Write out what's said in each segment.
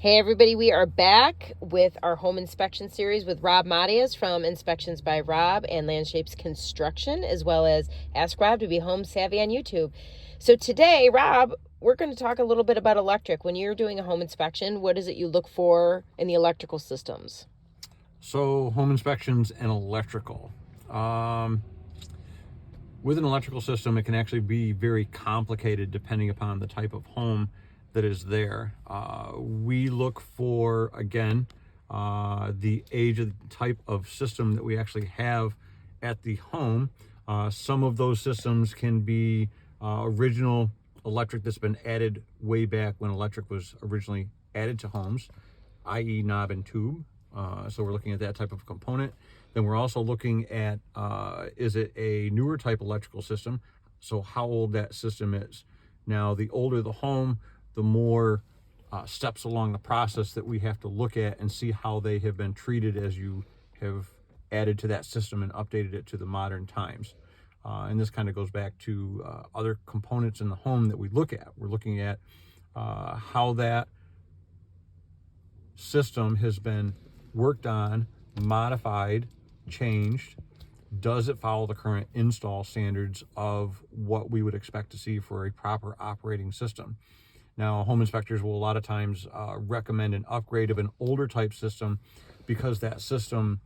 Hey everybody, we are back with our home inspection series with Rob Matias from Inspections by Rob and Landshapes Construction, as well as Ask Rob to be Home Savvy on YouTube. So today, Rob, we're going to talk a little bit about electric. When you're doing a home inspection, what is it you look for in the electrical systems? So home inspections and electrical. With an electrical system, it can actually be very complicated depending upon the type of home that is there. We look for, again, the age of the type of system that we actually have at the home. Some of those systems can be original electric that's been added way back when electric was originally added to homes, i.e. knob and tube. So we're looking at that type of component. Then we're also looking at, is it a newer type electrical system? So how old that system is. Now, the older the home, the more steps along the process that we have to look at and see how they have been treated as you have added to that system and updated it to the modern times. And this kind of goes back to other components in the home that we look at. We're looking at how that system has been worked on, modified, changed. Does it follow the current install standards of what we would expect to see for a proper operating system? Now, home inspectors will a lot of times recommend an upgrade of an older type system because that system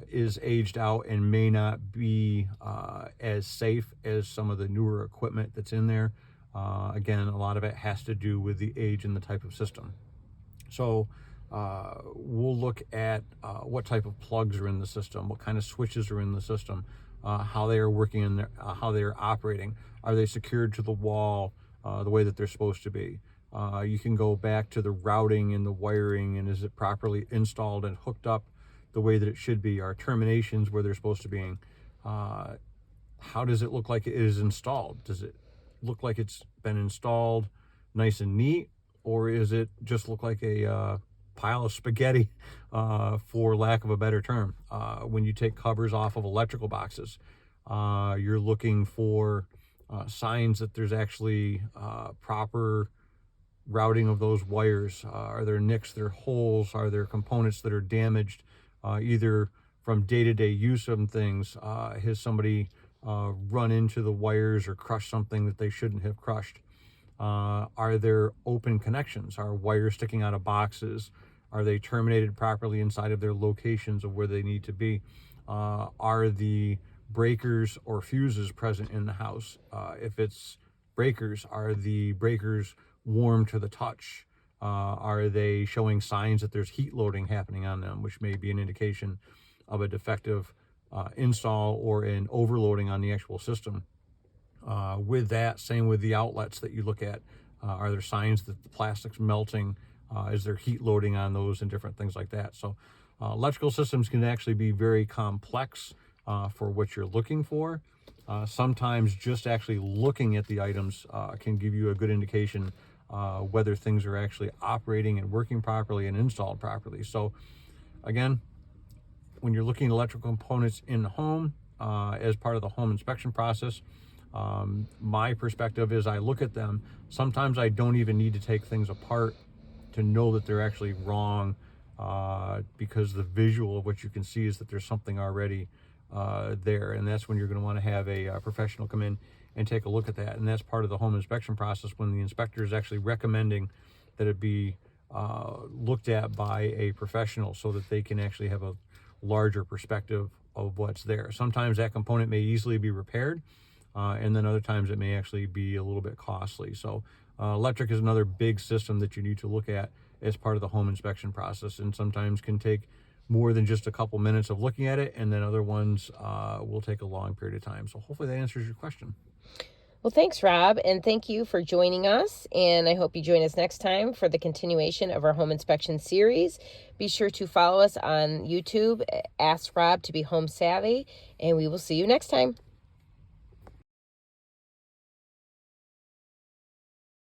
is aged out and may not be as safe as some of the newer equipment that's in there. Again, a lot of it has to do with the age and the type of system. So we'll look at what type of plugs are in the system, what kind of switches are in the system, how they are working in there, how they are operating. Are they secured to the wall the way that they're supposed to be? You can go back to the routing and the wiring, and is it properly installed and hooked up the way that it should be? Are terminations where they're supposed to be? How does it look like it is installed? Does it look like it's been installed nice and neat, or is it just look like a pile of spaghetti, for lack of a better term? When you take covers off of electrical boxes, you're looking for signs that there's actually proper routing of those wires. Are there nicks, there holes? Are there components that are damaged, either from day-to-day use of things? Has somebody run into the wires or crushed something that they shouldn't have crushed? Are there open connections? Are wires sticking out of boxes? Are they terminated properly inside of their locations of where they need to be? Are the breakers or fuses present in the house? If it's breakers, are the breakers warm to the touch? Are they showing signs that there's heat loading happening on them, which may be an indication of a defective install or an overloading on the actual system? With that, same with the outlets that you look at. Are there signs that the plastic's melting? Is there heat loading on those and different things like that? So electrical systems can actually be very complex for what you're looking for. Sometimes just actually looking at the items can give you a good indication whether things are actually operating and working properly and installed properly. So again, when you're looking at electrical components in the home as part of the home inspection process, my perspective is I look at them. Sometimes I don't even need to take things apart to know that they're actually wrong, because the visual of what you can see is that there's something already there. And that's when you're going to want to have a professional come in and take a look at that. And that's part of the home inspection process, when the inspector is actually recommending that it be looked at by a professional so that they can actually have a larger perspective of what's there. Sometimes that component may easily be repaired, and then other times it may actually be a little bit costly. So electric is another big system that you need to look at as part of the home inspection process, and sometimes can take more than just a couple minutes of looking at it, and then other ones will take a long period of time. So hopefully that answers your question. Well, thanks, Rob, and thank you for joining us, and I hope you join us next time for the continuation of our home inspection series. Be sure to follow us on YouTube, Ask Rob to be Home Savvy, and we will see you next time.